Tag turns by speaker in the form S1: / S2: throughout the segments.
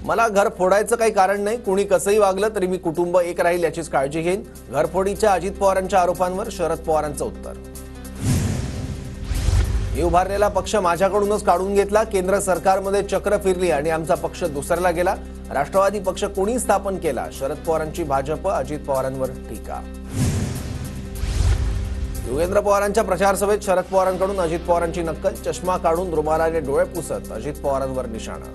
S1: मला घर फोडायचं काही कारण नाही, कुणी कसंही वागलं तरी मी कुटुंब एक राहील याचीच काळजी घेईन. घरफोडीच्या अजित पवारांच्या आरोपांवर शरद पवारांचं उत्तर. मी उभारलेला पक्ष माझ्याकडूनच काढून घेतला. केंद्र सरकारमध्ये चक्र फिरली आणि आमचा पक्ष दुसऱ्याला गेला. राष्ट्रवादी पक्ष कोणी स्थापन केला? शरद पवारांची भाजप अजित पवारांवर टीका. योगेंद्र पवारांच्या प्रचार सभेत शरद पवारांकडून अजित पवारांची नक्कल. चष्मा काढून रुमालाने डोळे पुसत अजित पवारांवर निशाणा.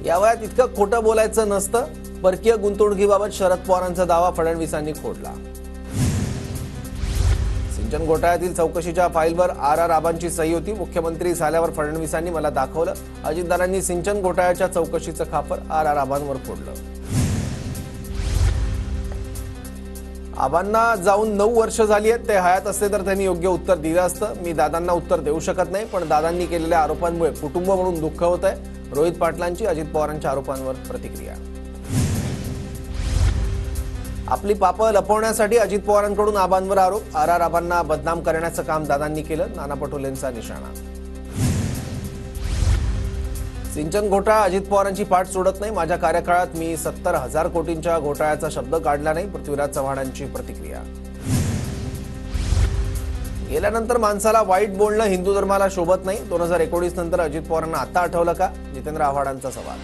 S1: या वयात इतकं खोटं बोलायचं नसतं. परकीय गुंतवणुकीबाबत शरद पवारांचा दावा फडणवीसांनी खोडला. सिंचन घोटाळ्यातील चौकशीच्या फाईलवर आबांची सही होती. मुख्यमंत्री झाल्यावर फडणवीसांनी मला दाखवलं. अजितदारांनी सिंचन घोटाळ्याच्या चौकशीचं खापर आबांवर फोडलं. आबांना जाऊन 9 वर्ष झाली आहेत. ते हयात असते तर त्यांनी योग्य उत्तर दिलं असतं. मी दादांना उत्तर देऊ शकत नाही, पण दादांनी केलेल्या आरोपांमुळे कुटुंब म्हणून दुःख होत आहे. रोहित पाटलांची अजित पवारांच्या आरोपांवर प्रतिक्रिया. आपली पापं लपवण्यासाठी अजित पवारांकडून आबांवर आरोप. आबांना बदनाम करण्याचं काम दादांनी केलं. नाना पटोलेंचा निशाणा. सिंचन घोटाळा अजित पवारांची पाठ सोडत नाही. माझ्या कार्यकाळात मी 70,000 कोटींच्या घोटाळ्याचा शब्द काढला नाही. पृथ्वीराज चव्हाणांची प्रतिक्रिया. गेल्यानंतर माणसाला वाईट बोलणं हिंदू धर्माला शोभत नाही. 2019 नंतर अजित पवारांना आता आठवलं का? जितेंद्र आव्हाडांचा सवाल.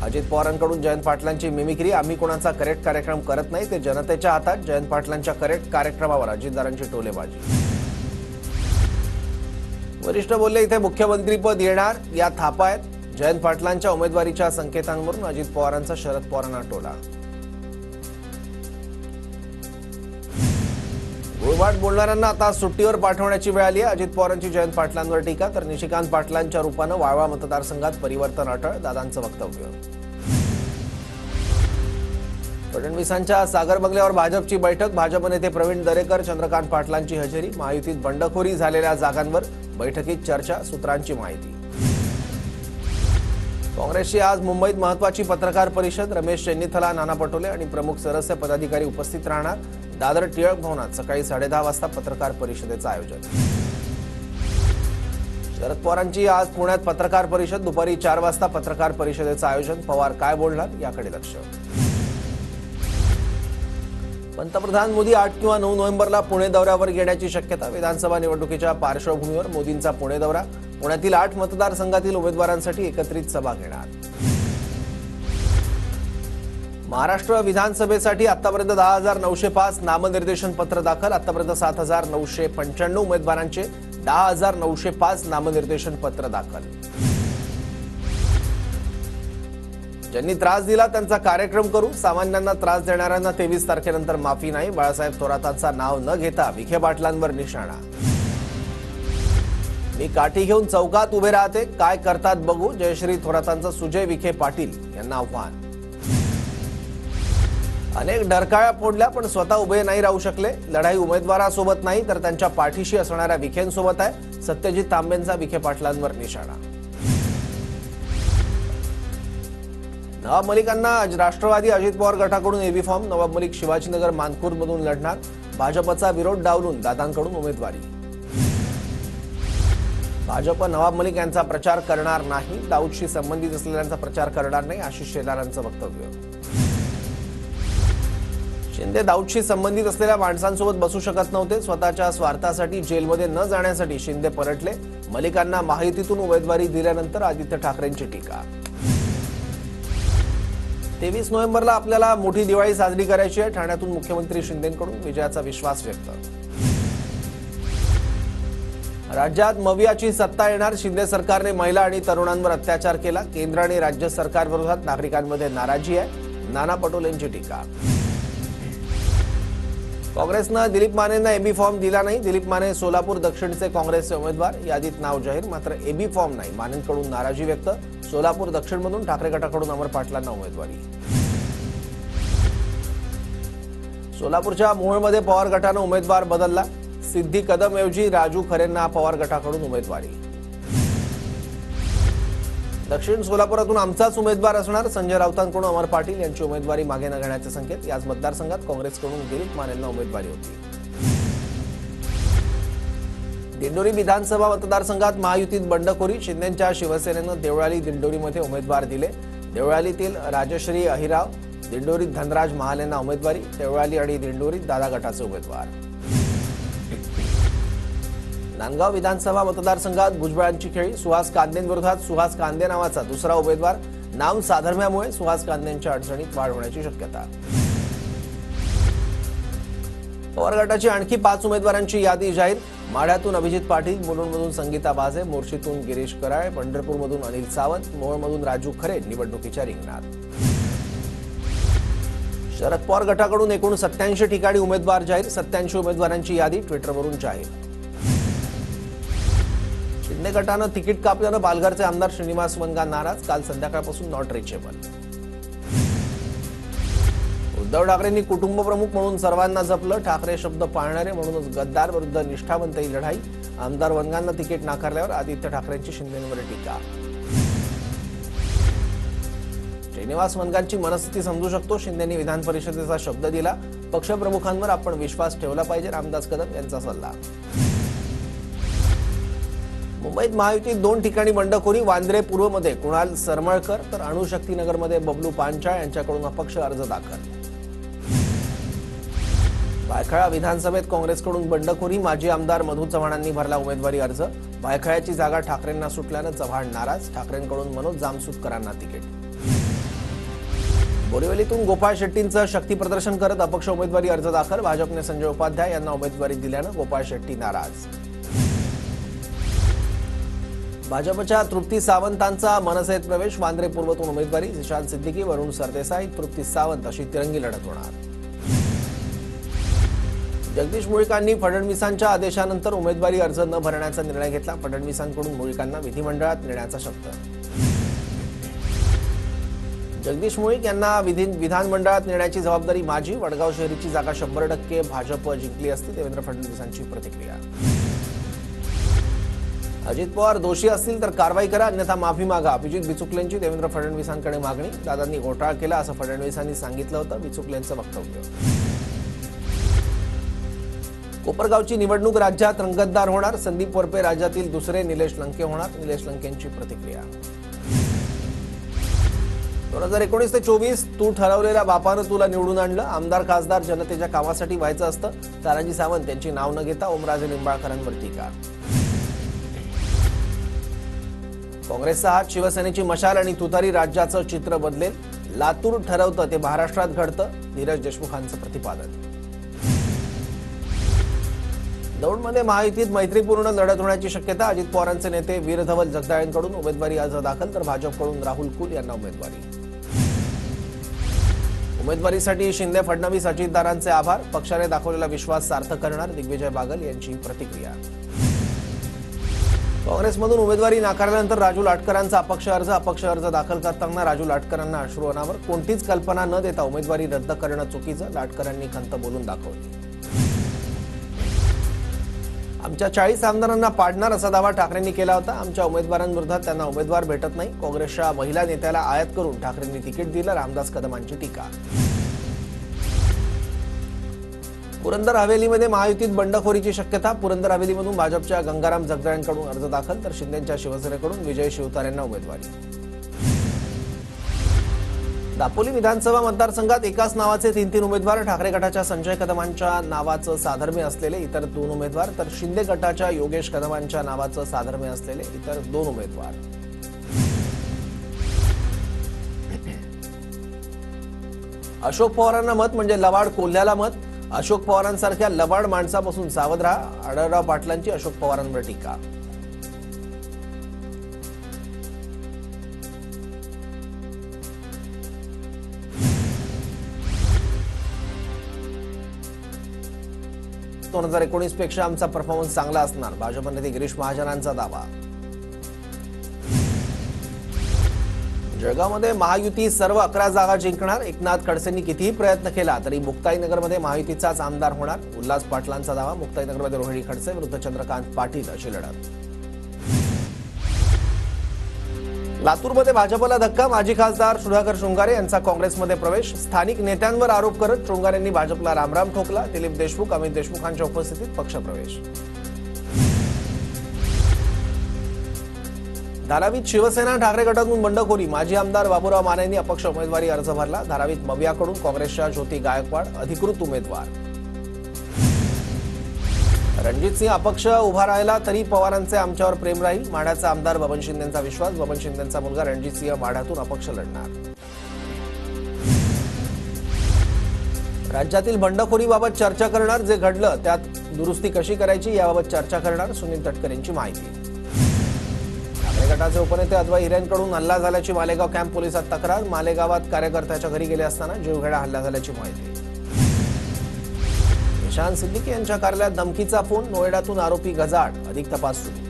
S1: अजित पवारांकडून जयंत पाटलांची मिमिक्री. आम्ही कोणाचा करेक्ट कार्यक्रम करत नाही, ते जनतेच्या हातात. जयंत पाटलांच्या करेक्ट कार्यक्रमावर अजितदारांची टोलेबाजी. वरिष्ठ बोलले इथे मुख्यमंत्रीपद येणार या थापा आहेत. जयंत पाटलांच्या उमेदवारीच्या संकेतांवरून अजित पवारांचा शरद पवारांना टोला. गोळवाट बोलणाऱ्यांना आता सुट्टीवर पाठवण्याची वेळ आली आहे. अजित पवारांची जयंत पाटलांवर टीका. तर निशिकांत पाटलांच्या रूपानं वाळवा मतदारसंघात परिवर्तन अटळ. दादांचं वक्तव्य. फडणवीसांच्या सागर बंगल्यावर भाजपची बैठक. भाजप नेते प्रवीण दरेकर, चंद्रकांत पाटलांची हजेरी. महायुतीत बंडखोरी झालेल्या जागांवर बैठकीत चर्चा. सूत्रांची माहिती. काँग्रेसची आज मुंबईत महत्वाची पत्रकार परिषद. रमेश चेन्नीथला, नाना पटोले आणि प्रमुख सदस्य पदाधिकारी उपस्थित राहणार. दादर टिळक भवनात सकाळी 10:30 वाजता पत्रकार परिषदेचं आयोजन. शरद पवारांची आज पुण्यात पत्रकार परिषद. दुपारी 4 वाजता पत्रकार परिषदेचं आयोजन. पवार काय बोलणार याकडे लक्ष. पंतप्रधान मोदी 8 किंवा 9 नोव्हेंबरला पुणे दौऱ्यावर येण्याची शक्यता. विधानसभा निवडणुकीच्या पार्श्वभूमीवर मोदींचा पुणे दौरा. पुण्यातील 8 मतदारसंघातील उमेदवारांसाठी एकत्रित सभा घेणार. महाराष्ट्र विधानसभेसाठी आतापर्यंत 10,905 नामनिर्देशन पत्र दाखल. आतापर्यंत 7,995 उमेदवारांचे 10,905 नामनिर्देशन पत्र दाखल. ज्यांनी त्रास दिला त्यांचा कार्यक्रम करू. सामान्यांना त्रास देणाऱ्यांना 23 तारखेनंतर माफी नाही. बाळासाहेब थोरातांचा नाव न घेता विखे पाटलांवर निशाणा. मी काठी घेऊन चौकात उभे राहते, काय करतात बघू. जयश्री थोरातांचं सुजय विखे पाटील यांना आव्हान. अनेक डरकाळ्या फोडल्या पण स्वतः उभे नाही राहू शकले. लढाई उमेदवारासोबत नाही तर त्यांच्या पाठीशी असणाऱ्या विखेंसोबत आहे. सत्यजित तांबेंचा विखे पाटलांवर निशाणा. नवाब मलिकांना राष्ट्रवादी अजित पवार गटाकडून एबी फॉर्म. नवाब मलिक शिवाजीनगर मानखुर्दमधून लढणार. भाजपचा विरोध डावलून दादांकडून उमेदवारी. भाजप नवाब मलिक यांचा प्रचार करणार नाही. दाऊदशी संबंधित असलेल्यांचा प्रचार करणार नाही. आशिष शेलारांचं वक्तव्य. शिंदे दाऊदशी संबंधित असलेल्या माणसांसोबत बसू शकत नव्हते. स्वतःच्या स्वार्थासाठी जेलमध्ये न जाण्यासाठी शिंदे परतले. मलिकांना महायुतीतून उमेदवारी दिल्यानंतर आदित्य ठाकरेंची टीका. 23 नोव्हेंबरला आपल्याला मोठी दिवाळी साजरी करायची आहे. ठाण्यातून मुख्यमंत्री शिंदेंकडून विजयाचा विश्वास व्यक्त. राज्यात मवियाची सत्ता येणार. शिंदे सरकारने महिला आणि तरुणांवर अत्याचार केला. केंद्र आणि राज्य सरकारविरोधात नागरिकांमध्ये नाराजी आहे. नाना पटोलेंची टीका. काँग्रेसनं दिलीप मानेंना एबी फॉर्म दिला नाही. दिलीप माने सोलापूर दक्षिणचे काँग्रेसचे उमेदवार. यादीत नाव जाहीर, मात्र एबी फॉर्म नाही. मानेंकडून नाराजी व्यक्त. सोलापूर दक्षिणमधून ठाकरे गटाकडून अमर पाटलांना उमेदवारी. सोलापूरच्या मोहोळमध्ये पवार गटानं उमेदवार बदलला. सिद्धी कदमऐवजी राजू खरेंना पवार गटाकडून उमेदवारी. दक्षिण सोलापुरातून आमचाच उमेदवार असणार. संजय राऊतांकडून अमर पाटील यांची उमेदवारी मागे न घेण्याचे संकेत. याच मतदारसंघात काँग्रेसकडून दिलीप मानेंना उमेदवारी होती. दिंडोरी विधानसभा मतदारसंघात महायुतीत बंडखोरी. शिंदेच्या शिवसेनेनं देवळाली दिंडोरीमध्ये उमेदवार दिले. देवळालीतील राजश्री अहिराव, दिंडोरीत धनराज महालेंना उमेदवारी. देवळाली आणि दिंडोरीत दादा गटाचे उमेदवार. नांदगाव विधानसभा मतदारसंघात भुजबळांची खेळी. सुहास कांदेंविरोधात सुहास कांदे नावाचा दुसरा उमेदवार. नाव साधर्म्यामुळे सुहास कांदेंच्या अडचणीत वाढ होण्याची शक्यता. पवार गटाची आणखी 5 उमेदवारांची यादी जाहीर. माढ्यातून अभिजित पाटील, मुलुंडमधून संगीता बाजे, मोर्शीतून गिरीश कराळ, पंढरपूरमधून अनिल सावंत, मोहोळमधून राजू खरे निवडणुकीच्या रिंगणात. शरद पवार गटाकडून एकूण 87 ठिकाणी उमेदवार जाहीर. 87 उमेदवारांची यादी ट्विटरवरून जाहीर. शिंदे गटानं तिकीट कापल्यानं पालघरचे आमदार श्रीनिवास वनगा नाराज. काल संध्याकाळपासून नॉट रिचेबल. उद्धव ठाकरेंनी कुटुंबप्रमुख म्हणून सर्वांना जपलं. ठाकरे शब्द पाळणारे म्हणूनच गद्दार विरुद्ध निष्ठावंत ही लढाई. आमदार वनगांना तिकीट नाकारल्यावर आदित्य ठाकरेंची शिंदेंवर टीका. श्रीनिवास वनगांची मनस्थिती समजू शकतो. शिंदेंनी विधान परिषदेचा शब्द दिला. पक्षप्रमुखांवर आपण विश्वास ठेवला पाहिजे, रामदास कदम यांचा सल्ला. मुंबईत महायुतीत 2 ठिकाणी बंडखोरी. वांद्रे पूर्वमध्ये कुणाल सरमळकर तर अणुशक्तीनगरमध्ये बबलू पांचाळ यांच्याकडून अपक्ष अर्ज दाखल. भायखळा विधानसभेत काँग्रेसकडून बंडखोरी. माजी आमदार मधू चव्हाणांनी भरला उमेदवारी अर्ज. भायखळ्याची जागा ठाकरेंना सुटल्यानं चव्हाण नाराज. ठाकरेंकडून मनोज जामसुतकरांना तिकीट. बोरिवलीतून गोपाळ शेट्टींचं शक्ती प्रदर्शन करत अपक्ष उमेदवारी अर्ज दाखल. भाजपने संजय उपाध्याय यांना उमेदवारी दिल्यानं गोपाळ शेट्टी नाराज. भाजपच्या तृप्ती सावंतांचा मनसेत प्रवेश. वांद्रे पूर्वतून उमेदवारी. निशांत सिद्दीकी, वरुण सरदेसाई, तृप्ती सावंत अशी तिरंगी लढत होणार. जगदीश मुळीकांनी फडणवीसांच्या आदेशानंतर उमेदवारी अर्ज न भरण्याचा निर्णय घेतला. फडणवीसांकडून मुळीकांना विधिमंडळात नेण्याचा शब्द. जगदीश मुळीक यांना विधानमंडळात नेण्याची जबाबदारी माझी. वडगाव शहरीची जागा 100% भाजप जिंकली असती. देवेंद्र फडणवीसांची प्रतिक्रिया. अजित पवार दोषी असतील तर कारवाई करा, अन्यथा माफी मागा. अभिजित बिचुकलेंची देवेंद्र फडणवीसांकडे मागणी. दादांनी घोटाळा केला असं फडणवीसांनी सांगितलं होतं. बिचुकलेंचं वक्तव्य. कोपरगावची निवडणूक राज्यात रंगतदार होणार. संदीप वरपे राज्यातील दुसरे, निलेश लंके होणार. निलेश लंकेंची प्रतिक्रिया. 2019 ते 24 तू ठरवलेल्या बापानं तुला निवडून आणलं. आमदार खासदार जनतेच्या कामासाठी व्हायचं असतं. तानाजी सावंत यांची नाव न घेता ओमराजे निंबाळकरांवर टीका. काँग्रेसचा हात शिवसेनेची मशाल आणि तुतारी राज्याचं चित्र बदलेल. लातूर ठरवतं ते महाराष्ट्रात घडतं. नीरज देशमुखांचं प्रतिपादन. दौंडमध्ये महायुतीत मैत्रीपूर्ण लढत होण्याची शक्यता. अजित पवारांचे नेते वीरधवल जगदाळेंकडून उमेदवारी अर्ज दाखल तर भाजपकडून राहुल कुल यांना उमेदवारी. उमेदवारीसाठी शिंदे फडणवीस अजितदारांचे आभार. पक्षाने दाखवलेला विश्वास सार्थ करणार. दिग्विजय बागल यांची प्रतिक्रिया. काँग्रेसमधून उमेदवारी नाकारल्यानंतर राजू लाटकरांचा अपक्ष अर्ज. अपक्ष अर्ज दाखल करताना राजू लाटकरांना अश्रू अनावर. कोणतीच कल्पना न देता उमेदवारी रद्द करणं चुकीचं. लाटकरांनी खंत बोलून दाखवली. आमच्या 40 आमदारांना पाडणार असा दावा ठाकरेंनी केला होता. आमच्या उमेदवारांविरोधात त्यांना उमेदवार भेटत नाही. काँग्रेसच्या महिला नेत्याला आयात करून ठाकरेंनी तिकीट दिलं. रामदास कदमांची टीका. पुरंदर हवेलीमध्ये महायुतीत बंडखोरीची शक्यता. पुरंदर हवेलीमधून भाजपच्या गंगाराम जगदाळेंकडून अर्ज दाखल तर शिंदेच्या शिवसेनेकडून विजय शिवतारेंना उमेदवारी. दापोली विधानसभा मतदारसंघात एकाच नावाचे 3 उमेदवार. ठाकरे गटाच्या संजय कदमांच्या नावाचं साधर्म्य असलेले इतर 2 उमेदवार तर शिंदे गटाच्या योगेश कदमांच्या नावाचं साधर्म्य असलेले इतर 2 उमेदवार. अशोक पवारांना मत म्हणजे लवाड कोल्ह्याला मत. अशोक पवारांसारख्या लबाड माणसापासून सावध राहा. आढळराव पाटलांची अशोक पवारांवर टीका. दोन 2019 पेक्षा आमचा परफॉर्मन्स चांगला असणार. भाजप नेते गिरीश महाजनांचा दावा. जळगावमध्ये महायुती सर्व 11 जागा जिंकणार. एकनाथ खडसेंनी कितीही प्रयत्न केला तरी मुक्ताईनगरमध्ये महायुतीचाच आमदार होणार. उल्हास पाटलांचा दावा. मुक्ताईनगरमध्ये रोहिणी खडसे विरुद्ध चंद्रकांत पाटील अशी लढत. लातूरमध्ये भाजपला धक्का. माजी खासदार सुधाकर शृंगारे यांचा काँग्रेसमध्ये प्रवेश. स्थानिक नेत्यांवर आरोप करत शृंगारेंनी भाजपला रामराम ठोकला. दिलीप देशमुख, अमित देशमुखांच्या उपस्थितीत पक्षप्रवेश. धारावीत शिवसेना ठाकरे गटातून बंडखोरी, माजी आमदार बाबूराव मानेंनी अपक्ष उमेदवारी अर्ज भरला. धारावीत मवियाकडून काँग्रेसच्या ज्योती गायकवाड अधिकृत उमेदवार. रणजितसिंह अपक्ष उभा राहिला तरी पवारांचे आमच्यावर प्रेम राहील, माढ्याचा आमदार बबन शिंदेंचा विश्वास. बबन शिंदेंचा मुलगा रणजितसिंह माढ्यातून अपक्ष लढणार. राज्यातील बंडखोरीबाबत चर्चा करणार, जे घडलं त्यात दुरुस्ती कशी करायची याबाबत चर्चा करणार. सुनील तटकरेंची माहिती. ठाकरे गटाचे उपनेते अद्वै हिरेंकडून हल्ला झाल्याची मालेगाव कॅम्प पोलिसात तक्रार. मालेगावात कार्यकर्त्याच्या घरी गेले असताना जीवघेडा हल्ला झाल्याची माहिती. निशांत सिद्दीकी यांच्या कार्यालयात धमकीचा फोन, नोएडातून आरोपी गजाड. अधिक तपास सुरू.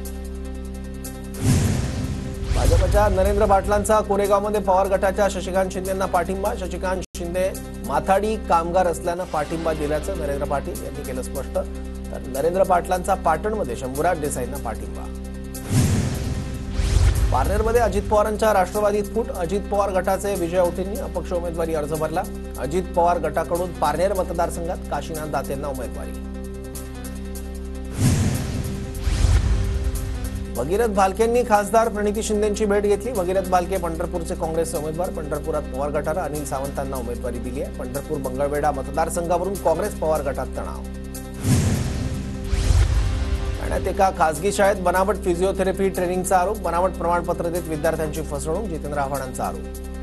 S1: भाजपच्या नरेंद्र पाटलांचा कोरेगावमध्ये पवार गटाच्या शशिकांत शिंदेंना पाठिंबा. शशिकांत शिंदे माथाडी कामगार असल्यानं पाठिंबा दिल्याचं नरेंद्र पाटील यांनी केलं स्पष्ट. तर नरेंद्र पाटलांचा पाटणमध्ये शंभूराज देसाईंना पाठिंबा. पारनेरमध्ये अजित पवारांच्या राष्ट्रवादीत फूट. अजित पवार गटाचे विजय औटेंनी अपक्ष उमेदवारी अर्ज भरला. अजित पवार गटाकडून पारनेर मतदारसंघात काशीनाथ दातेंना उमेदवारी. भगीरथ भालकेंनी खासदार प्रणिती शिंदेंची भेट घेतली. भगीरथ भालके पंढरपूरचे काँग्रेसचे उमेदवार. पंढरपुरात पवार गटाला अनिल सावंतांना उमेदवारी दिली आहे. पंढरपूर मंगळवेढा मतदारसंघावरून काँग्रेस पवार गटात तणाव. ठाण्यात एका खासगी शाळेत बनावट फिजिओथेरपी ट्रेनिंगचा आरोप. बनावट प्रमाणपत्र देत विद्यार्थ्यांची फसवणूक. जितेंद्र आव्हाडांचा आरोप.